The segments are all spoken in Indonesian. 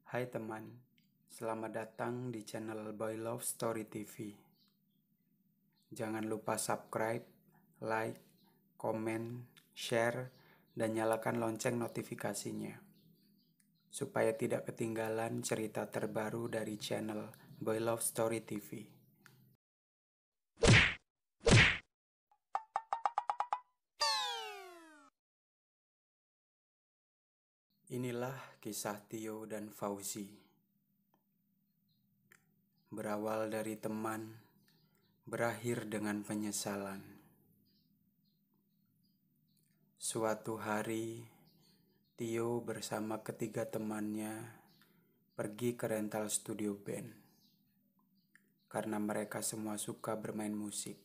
Hai teman, selamat datang di channel Boy Love Story TV. Jangan lupa subscribe, like, komen, share, dan nyalakan lonceng notifikasinya supaya tidak ketinggalan cerita terbaru dari channel Boy Love Story TV. Inilah kisah Tio dan Fauzi. Berawal dari teman, berakhir dengan penyesalan. Suatu hari, Tio bersama ketiga temannya pergi ke rental studio band karena mereka semua suka bermain musik.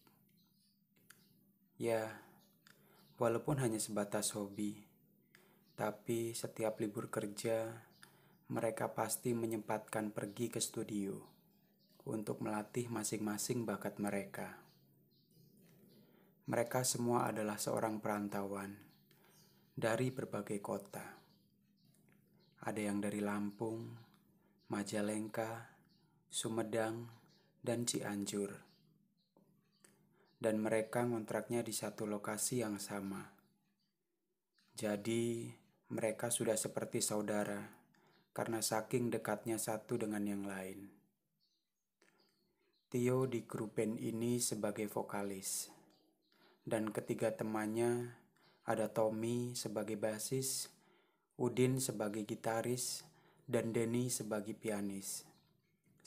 Ya, walaupun hanya sebatas hobi, tapi setiap libur kerja mereka pasti menyempatkan pergi ke studio untuk melatih masing-masing bakat mereka. Mereka semua adalah seorang perantauan dari berbagai kota. Ada yang dari Lampung, Majalengka, Sumedang, dan Cianjur. Dan mereka ngontraknya di satu lokasi yang sama. Jadi, mereka sudah seperti saudara karena saking dekatnya satu dengan yang lain. Tio di grup band ini sebagai vokalis. Dan ketiga temannya ada Tommy sebagai basis, Udin sebagai gitaris, dan Denny sebagai pianis.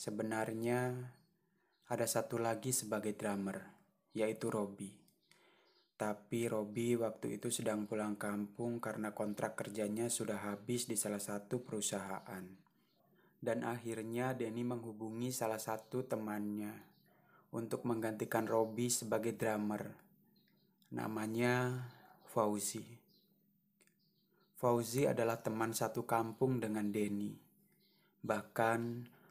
Sebenarnya ada satu lagi sebagai drummer, yaitu Robby. Tapi Robby waktu itu sedang pulang kampung karena kontrak kerjanya sudah habis di salah satu perusahaan. Dan akhirnya Denny menghubungi salah satu temannya untuk menggantikan Robby sebagai drummer. Namanya Fauzi. Fauzi adalah teman satu kampung dengan Denny. Bahkan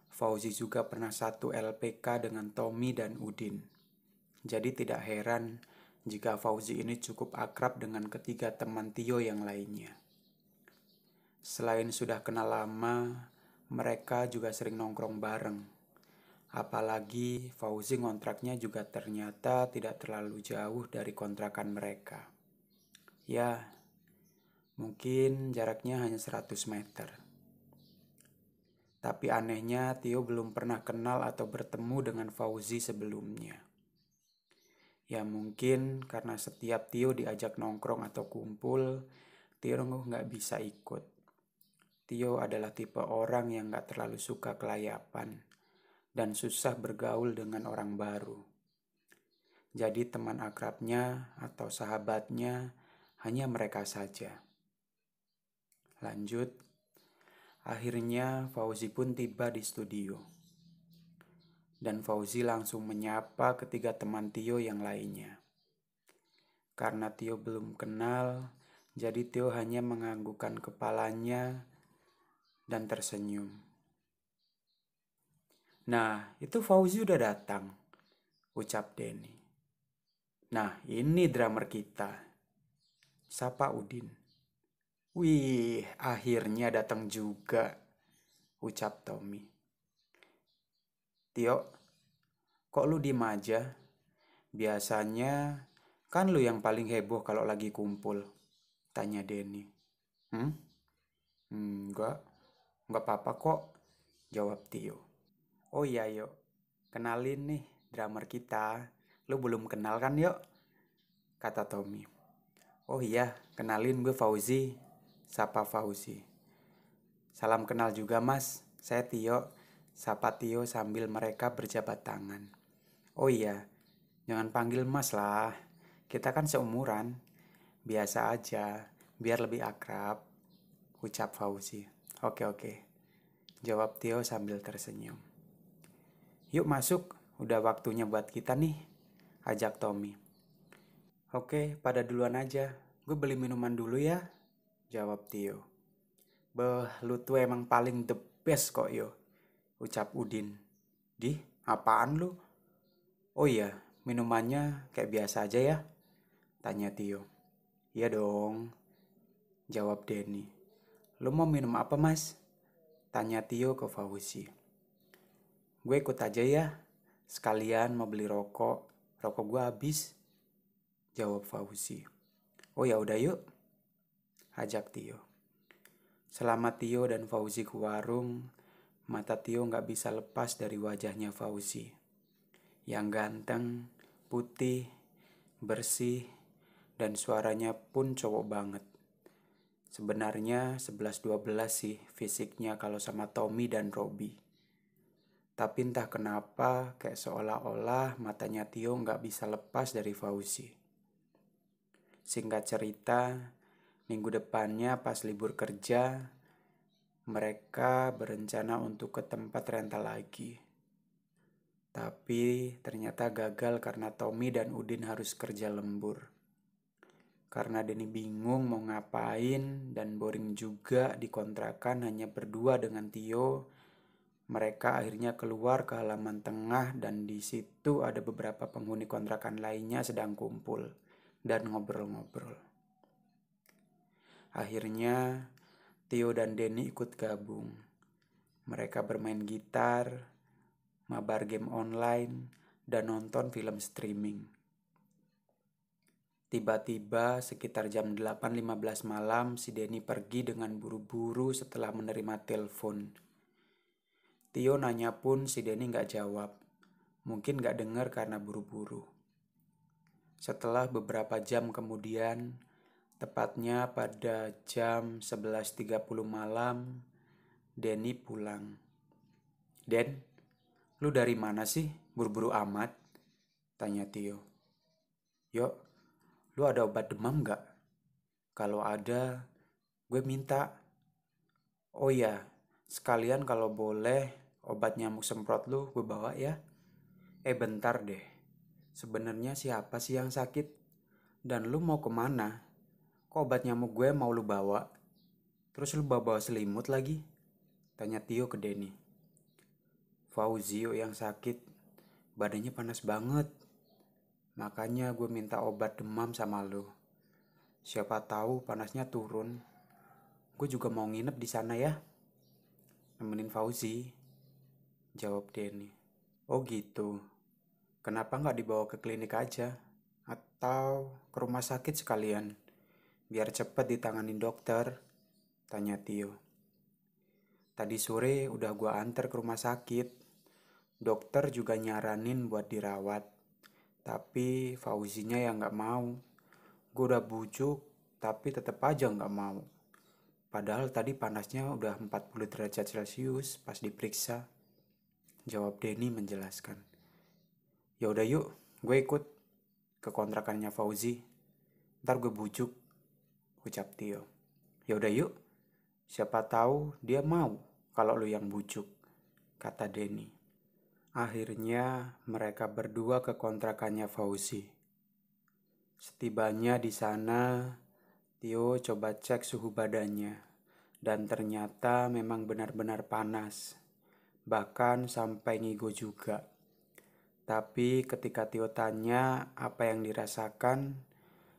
Fauzi juga pernah satu LPK dengan Tommy dan Udin. Jadi tidak heran jika Fauzi ini cukup akrab dengan ketiga teman Tio yang lainnya. Selain sudah kenal lama, mereka juga sering nongkrong bareng. Apalagi Fauzi ngontraknya juga ternyata tidak terlalu jauh dari kontrakan mereka. Ya, mungkin jaraknya hanya 100 meter. Tapi anehnya Tio belum pernah kenal atau bertemu dengan Fauzi sebelumnya. Ya mungkin karena setiap Tio diajak nongkrong atau kumpul, Tio nggak bisa ikut. Tio adalah tipe orang yang nggak terlalu suka kelayapan dan susah bergaul dengan orang baru. Jadi teman akrabnya atau sahabatnya hanya mereka saja. Lanjut, akhirnya Fauzi pun tiba di studio. Dan Fauzi langsung menyapa ketiga teman Tio yang lainnya. Karena Tio belum kenal, jadi Tio hanya menganggukkan kepalanya dan tersenyum. Nah, itu Fauzi udah datang, ucap Denny. Nah, ini drummer kita, sapa Udin. Wih, akhirnya datang juga, ucap Tommy. Tio, kok lu diem aja? Biasanya kan lu yang paling heboh kalau lagi kumpul, tanya Denny. Enggak apa-apa kok, jawab Tio. Oh iya yuk, kenalin nih drummer kita. Lu belum kenal kan yuk? Kata Tommy. Oh iya, kenalin gue Fauzi, sapa Fauzi. Salam kenal juga mas, saya Tio, sapa Tio sambil mereka berjabat tangan. Oh iya, jangan panggil mas lah, kita kan seumuran. Biasa aja, biar lebih akrab, ucap Fauzi. Oke, jawab Tio sambil tersenyum. Yuk masuk, udah waktunya buat kita nih, ajak Tommy. Oke, pada duluan aja, gue beli minuman dulu ya, jawab Tio. Beh, lu tuh emang paling the best kok yo, ucap Udin. Di, apaan lu? Oh iya, minumannya kayak biasa aja ya, tanya Tio. Iya dong, jawab Denny. Lu mau minum apa mas? Tanya Tio ke Fauzi. Gue ikut aja ya, sekalian mau beli rokok. Rokok gue habis, jawab Fauzi. Oh ya udah yuk, ajak Tio. Selama Tio dan Fauzi ke warung, mata Tio gak bisa lepas dari wajahnya Fauzi. Yang ganteng, putih, bersih, dan suaranya pun cowok banget. Sebenarnya 11-12 sih fisiknya kalau sama Tommy dan Robby. Tapi entah kenapa kayak seolah-olah matanya Tio gak bisa lepas dari Fauzi. Singkat cerita, minggu depannya pas libur kerja, mereka berencana untuk ke tempat rental lagi. Tapi ternyata gagal karena Tommy dan Udin harus kerja lembur. Karena Denny bingung mau ngapain dan boring juga di kontrakan hanya berdua dengan Tio, mereka akhirnya keluar ke halaman tengah dan di situ ada beberapa penghuni kontrakan lainnya sedang kumpul dan ngobrol-ngobrol. Akhirnya Tio dan Denny ikut gabung. Mereka bermain gitar, mabar game online, dan nonton film streaming. Tiba-tiba sekitar jam 8.15 malam si Denny pergi dengan buru-buru setelah menerima telepon. Tio nanya pun si Denny gak jawab. Mungkin gak dengar karena buru-buru. Setelah beberapa jam kemudian, tepatnya pada jam 11.30 malam, Denny pulang. Den, lu dari mana sih? Buru-buru amat? Tanya Tio. Yuk, lu ada obat demam gak? Kalau ada, gue minta. Oh iya, sekalian kalau boleh obat nyamuk semprot lu gue bawa ya. Bentar deh. Sebenarnya siapa sih yang sakit? Dan lu mau kemana? Kok obat nyamuk gue mau lu bawa? Terus lu bawa selimut lagi? Tanya Tio ke Denny. Fauzi yang sakit. Badannya panas banget. Makanya gue minta obat demam sama lu. Siapa tahu panasnya turun. Gue juga mau nginep di sana ya. Nemenin Fauzi, jawab Denny. Oh gitu. Kenapa nggak dibawa ke klinik aja? Atau ke rumah sakit sekalian? Biar cepat ditanganin dokter, tanya Tio. Tadi sore udah gue antar ke rumah sakit. Dokter juga nyaranin buat dirawat. Tapi Fauzinya yang gak mau. Gue udah bujuk, tapi tetap aja gak mau. Padahal tadi panasnya udah 40 derajat Celcius pas diperiksa. Jawab Denny menjelaskan. Ya udah yuk, gue ikut ke kontrakannya Fauzi. Ntar gue bujuk, ucap Tio. Ya udah yuk, siapa tahu dia mau kalau lu yang bujuk, kata Denny. Akhirnya mereka berdua ke kontrakannya Fauzi. Setibanya di sana, Tio coba cek suhu badannya dan ternyata memang benar-benar panas. Bahkan sampai ngigo juga. Tapi ketika Tio tanya apa yang dirasakan,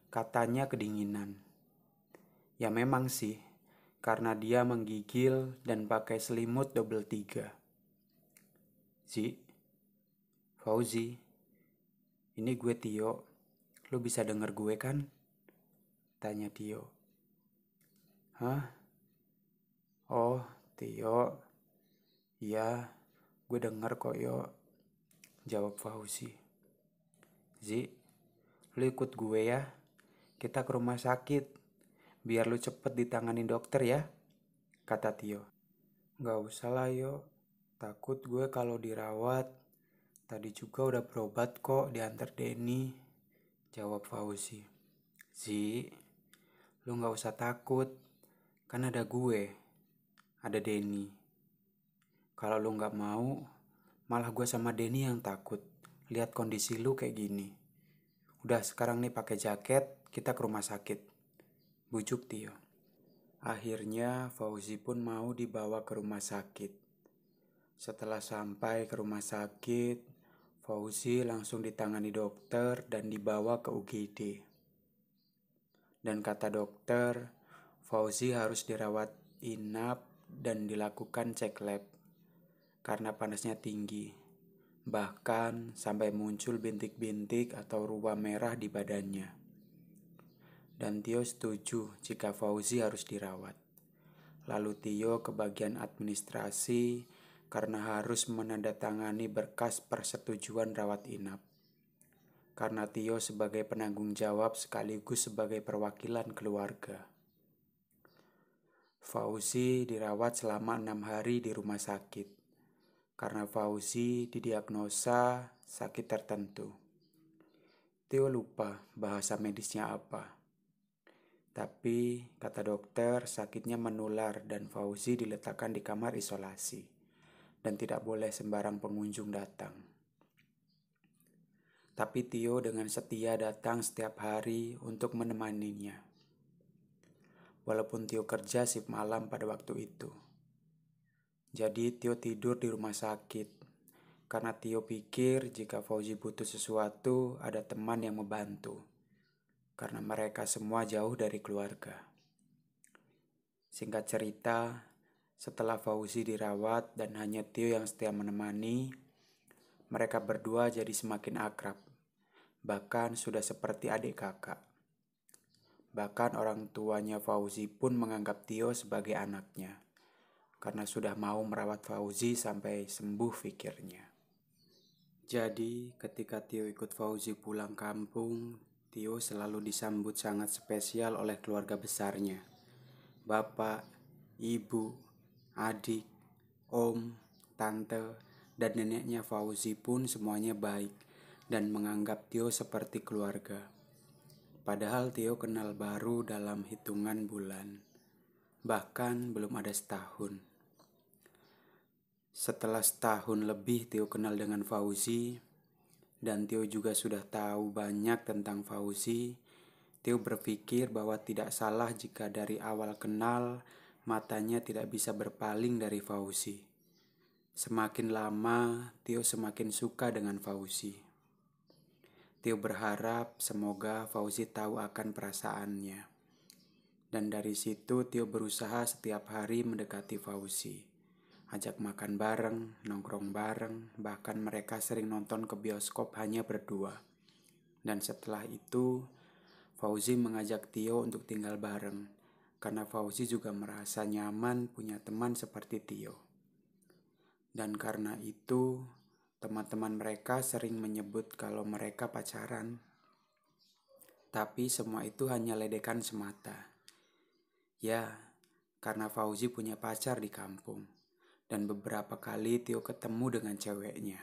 katanya kedinginan. Ya memang sih, karena dia menggigil dan pakai selimut double 3. Fauzi, ini gue Tio. Lu bisa denger gue kan? Tanya Tio. Hah? Oh, Tio. Iya, gue denger kok yo. Jawab Fauzi. Lu ikut gue ya. Kita ke rumah sakit. Biar lu cepet ditangani dokter ya. Kata Tio. Gak usah lah yo. Takut gue kalau dirawat. Tadi juga udah berobat kok diantar Denny. Jawab Fauzi. Lu gak usah takut. Kan ada gue. Ada Denny. Kalau lu gak mau, malah gue sama Denny yang takut. Lihat kondisi lu kayak gini. Udah sekarang nih pakai jaket, kita ke rumah sakit. Bujuk Tio. Akhirnya Fauzi pun mau dibawa ke rumah sakit. Setelah sampai ke rumah sakit, Fauzi langsung ditangani dokter dan dibawa ke UGD. Dan kata dokter, Fauzi harus dirawat inap dan dilakukan cek lab karena panasnya tinggi. Bahkan sampai muncul bintik-bintik atau ruam merah di badannya. Dan Tio setuju jika Fauzi harus dirawat. Lalu Tio ke bagian administrasi karena harus menandatangani berkas persetujuan rawat inap. Karena Tio sebagai penanggung jawab sekaligus sebagai perwakilan keluarga. Fauzi dirawat selama 6 hari di rumah sakit. Karena Fauzi didiagnosa sakit tertentu. Tio lupa bahasa medisnya apa. Tapi kata dokter sakitnya menular dan Fauzi diletakkan di kamar isolasi dan tidak boleh sembarang pengunjung datang. Tapi Tio dengan setia datang setiap hari untuk menemaninya. Walaupun Tio kerja shift malam pada waktu itu. Jadi Tio tidur di rumah sakit karena Tio pikir jika Fauzi butuh sesuatu ada teman yang membantu. Karena mereka semua jauh dari keluarga. Singkat cerita, setelah Fauzi dirawat dan hanya Tio yang setia menemani, mereka berdua jadi semakin akrab. Bahkan sudah seperti adik kakak. Bahkan orang tuanya Fauzi pun menganggap Tio sebagai anaknya. Karena sudah mau merawat Fauzi sampai sembuh pikirnya. Jadi ketika Tio ikut Fauzi pulang kampung, Tio selalu disambut sangat spesial oleh keluarga besarnya. Bapak, ibu, adik, om, tante, dan neneknya Fauzi pun semuanya baik dan menganggap Tio seperti keluarga. Padahal Tio kenal baru dalam hitungan bulan, bahkan belum ada setahun. Setelah setahun lebih Tio kenal dengan Fauzi, dan Tio juga sudah tahu banyak tentang Fauzi, Tio berpikir bahwa tidak salah jika dari awal kenal, matanya tidak bisa berpaling dari Fauzi. Semakin lama, Tio semakin suka dengan Fauzi. Tio berharap semoga Fauzi tahu akan perasaannya. Dan dari situ Tio berusaha setiap hari mendekati Fauzi. Ajak makan bareng, nongkrong bareng, bahkan mereka sering nonton ke bioskop hanya berdua. Dan setelah itu, Fauzi mengajak Tio untuk tinggal bareng, karena Fauzi juga merasa nyaman punya teman seperti Tio. Dan karena itu, teman-teman mereka sering menyebut kalau mereka pacaran. Tapi semua itu hanya ledekan semata. Ya, karena Fauzi punya pacar di kampung. Dan beberapa kali Tio ketemu dengan ceweknya.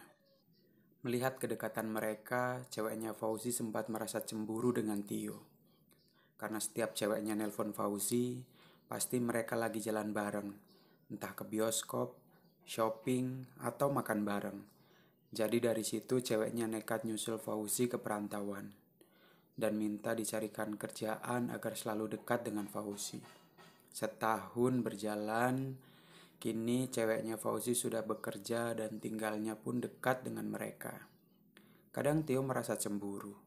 Melihat kedekatan mereka, ceweknya Fauzi sempat merasa cemburu dengan Tio. Karena setiap ceweknya nelpon Fauzi, pasti mereka lagi jalan bareng. Entah ke bioskop, shopping, atau makan bareng. Jadi dari situ ceweknya nekat nyusul Fauzi ke perantauan. Dan minta dicarikan kerjaan agar selalu dekat dengan Fauzi. Setahun berjalan, kini ceweknya Fauzi sudah bekerja dan tinggalnya pun dekat dengan mereka. Kadang Tio merasa cemburu,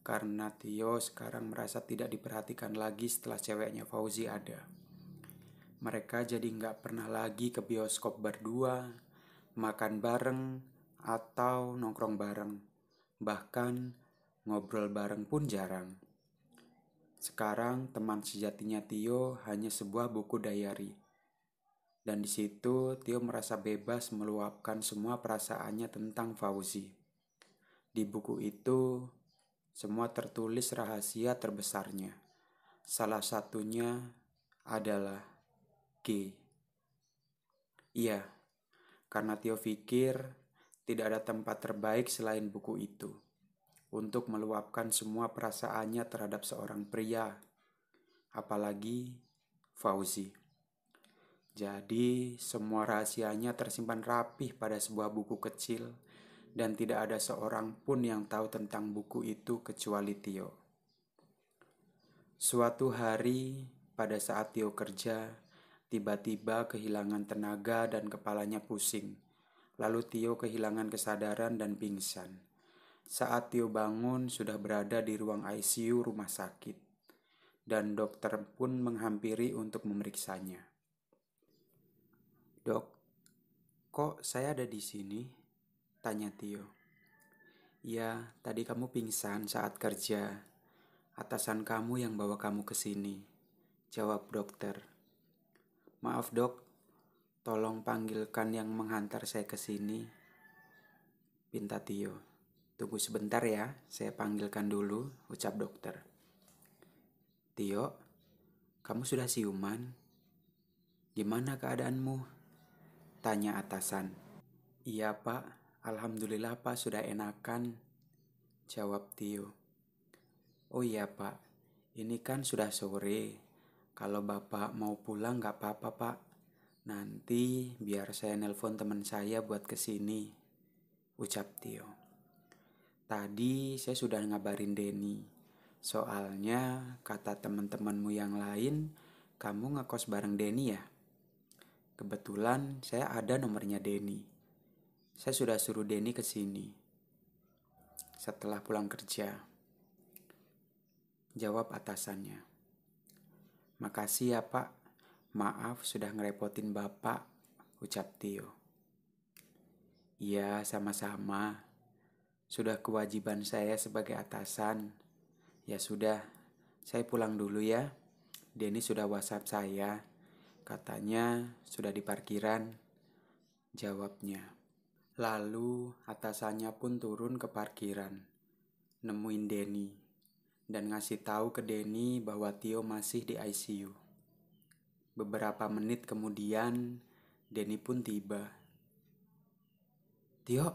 karena Tio sekarang merasa tidak diperhatikan lagi setelah ceweknya Fauzi ada. Mereka jadi gak pernah lagi ke bioskop berdua, makan bareng, atau nongkrong bareng. Bahkan ngobrol bareng pun jarang. Sekarang teman sejatinya Tio hanya sebuah buku diary. Dan di situ Tio merasa bebas meluapkan semua perasaannya tentang Fauzi. Di buku itu semua tertulis rahasia terbesarnya. Salah satunya adalah G. Iya, karena Tio pikir tidak ada tempat terbaik selain buku itu untuk meluapkan semua perasaannya terhadap seorang pria, apalagi Fauzi. Jadi, semua rahasianya tersimpan rapih pada sebuah buku kecil dan tidak ada seorang pun yang tahu tentang buku itu kecuali Tio. Suatu hari, pada saat Tio kerja, tiba-tiba kehilangan tenaga dan kepalanya pusing. Lalu Tio kehilangan kesadaran dan pingsan. Saat Tio bangun, sudah berada di ruang ICU rumah sakit. Dan dokter pun menghampiri untuk memeriksanya. Dok, kok saya ada di sini? Tanya Tio. Ya, tadi kamu pingsan saat kerja. Atasan kamu yang bawa kamu ke sini. Jawab dokter. Maaf dok, tolong panggilkan yang menghantar saya ke sini. Pinta Tio. Tunggu sebentar ya, saya panggilkan dulu, ucap dokter. Tio, kamu sudah siuman? Gimana keadaanmu? Tanya atasan. Iya pak, alhamdulillah pak sudah enakan, jawab Tio. Oh iya pak, ini kan sudah sore. Kalau bapak mau pulang gak apa-apa pak. Nanti biar saya nelpon teman saya buat kesini, ucap Tio. Tadi saya sudah ngabarin Denny. Soalnya kata teman-temanmu yang lain, kamu ngekos bareng Denny ya? Kebetulan saya ada nomornya Denny. Saya sudah suruh Denny ke sini setelah pulang kerja. Jawab atasannya. Makasih ya pak, maaf sudah ngerepotin bapak, ucap Tio. Iya sama-sama, sudah kewajiban saya sebagai atasan. Ya sudah, saya pulang dulu ya. Denny sudah WhatsApp saya, katanya sudah di parkiran, jawabnya. Lalu atasannya pun turun ke parkiran, nemuin Denny, dan ngasih tahu ke Denny bahwa Tio masih di ICU. Beberapa menit kemudian, Denny pun tiba. Tio,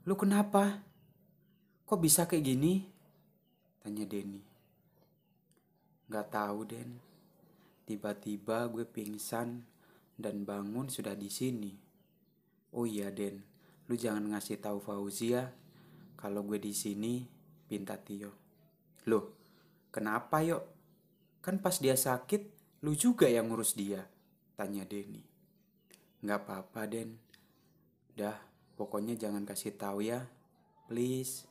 lu kenapa? Kok bisa kayak gini? Tanya Denny. Gak tahu Den. Tiba-tiba gue pingsan dan bangun sudah di sini. Oh iya Den, lu jangan ngasih tahu Fauzi ya kalau gue di sini, pinta Tio. Loh, kenapa yuk? Kan pas dia sakit, lu juga yang ngurus dia, tanya Denny. Gak apa-apa Den. Dah, pokoknya jangan kasih tahu ya, please,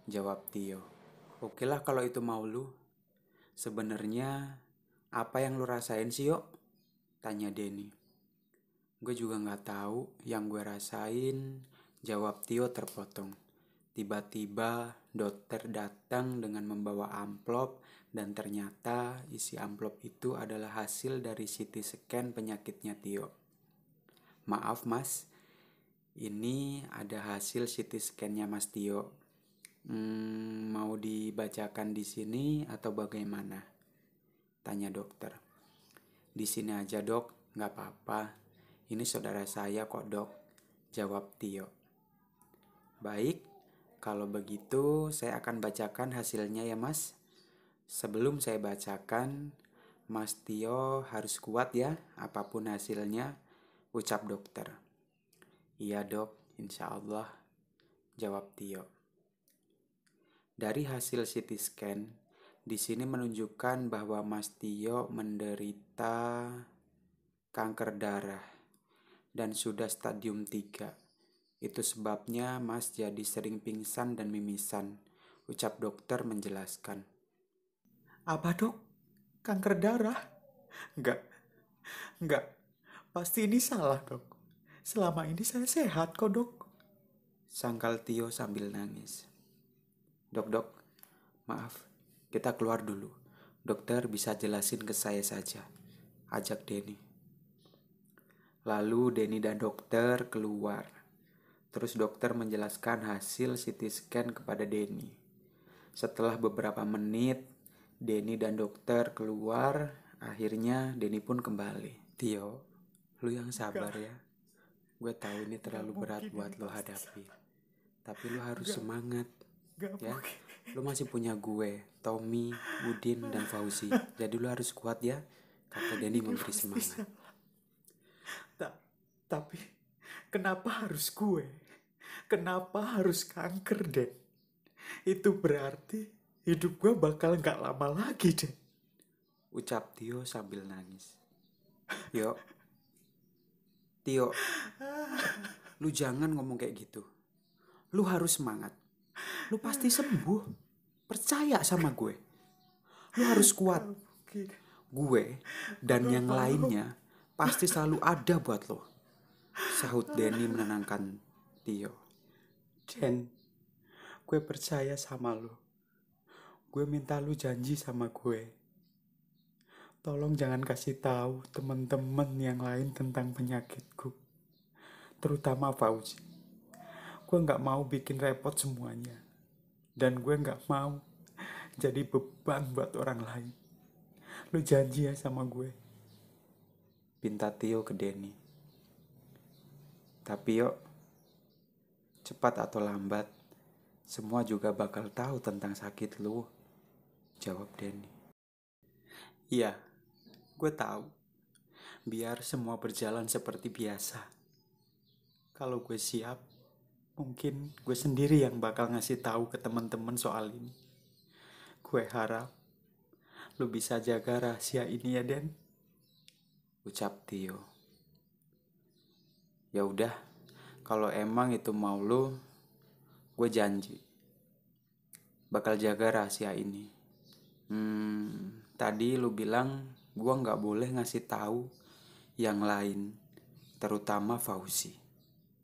jawab Tio. Oke lah kalau itu mau lu. Sebenarnya apa yang lu rasain sih yuk? Tanya Denny. Gue juga gak tahu yang gue rasain, jawab Tio terpotong. Tiba-tiba dokter datang dengan membawa amplop dan ternyata isi amplop itu adalah hasil dari CT scan penyakitnya Tio. Maaf mas, ini ada hasil CT scan-nya mas Tio. Mau dibacakan di sini atau bagaimana? Tanya dokter. Di sini aja dok, nggak apa-apa. Ini saudara saya kok dok, jawab Tio. Baik, kalau begitu saya akan bacakan hasilnya ya mas. Sebelum saya bacakan, mas Tio harus kuat ya, apapun hasilnya, ucap dokter. Iya dok, insya Allah, jawab Tio. Dari hasil CT scan, di sini menunjukkan bahwa Mas Tio menderita kanker darah dan sudah stadium 3. Itu sebabnya Mas jadi sering pingsan dan mimisan, ucap dokter menjelaskan. Apa dok? Kanker darah? Enggak. Pasti ini salah dok. Selama ini saya sehat kok dok. Sangkal Tio sambil nangis. Dok, maaf, kita keluar dulu. Dokter bisa jelasin ke saya saja, ajak Denny. Lalu Denny dan dokter keluar. Terus dokter menjelaskan hasil CT scan kepada Denny. Setelah beberapa menit, Denny dan dokter keluar. Akhirnya Denny pun kembali. Tio, lu yang sabar ya. Gue tahu ini terlalu berat buat lo hadapi. Tapi lu harus semangat. Ya, lu masih punya gue, Tommy, Udin, dan Fauzi. Jadi lu harus kuat ya, kata Denny memberi semangat. Tapi kenapa harus gue? Kenapa harus kanker, Den? Itu berarti hidup gue bakal gak lama lagi, Den. Ucap Tio sambil nangis. Tio, lu jangan ngomong kayak gitu. Lu harus semangat. Lu pasti sembuh. Percaya sama gue. Lu harus kuat. Gue dan yang lainnya pasti selalu ada buat lo. Sahut Denny menenangkan Tio. Den, gue percaya sama lo. Gue minta lu janji sama gue. Tolong jangan kasih tahu teman-teman yang lain tentang penyakitku. Terutama Fauzi. Gue gak mau bikin repot semuanya. Dan gue gak mau jadi beban buat orang lain. Lu janji ya sama gue. Pinta Tio ke Denny. Tapi yuk, cepat atau lambat, semua juga bakal tahu tentang sakit lu, jawab Denny. Iya, gue tahu. Biar semua berjalan seperti biasa. Kalau gue siap, mungkin gue sendiri yang bakal ngasih tahu ke teman-teman soal ini. Gue harap lu bisa jaga rahasia ini ya, Den, ucap Tio. Ya udah, kalau emang itu mau lu, gue janji bakal jaga rahasia ini. Tadi lu bilang gue nggak boleh ngasih tahu yang lain, terutama Fauzi.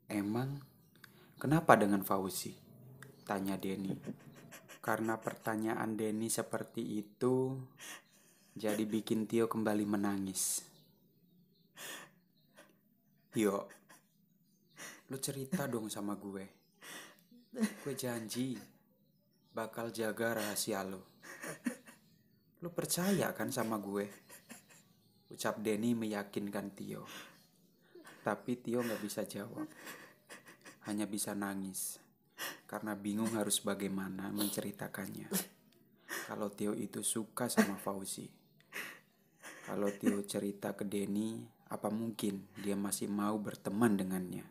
Emang kenapa dengan Fauzi? Tanya Denny. Karena pertanyaan Denny seperti itu, jadi bikin Tio kembali menangis. Yo, lu cerita dong sama gue. Gue janji bakal jaga rahasia lu. Lu percaya kan sama gue? Ucap Denny meyakinkan Tio. Tapi Tio gak bisa jawab. Hanya bisa nangis. Karena bingung harus bagaimana menceritakannya. Kalau Tio itu suka sama Fauzi. Kalau Tio cerita ke Denny, apa mungkin dia masih mau berteman dengannya?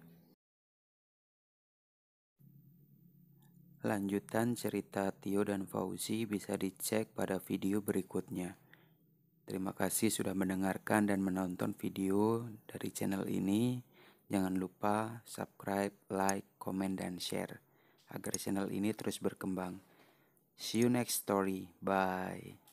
Lanjutan cerita Tio dan Fauzi bisa dicek pada video berikutnya. Terima kasih sudah mendengarkan dan menonton video dari channel ini. Jangan lupa subscribe, like, komen, dan share agar channel ini terus berkembang. See you next story. Bye.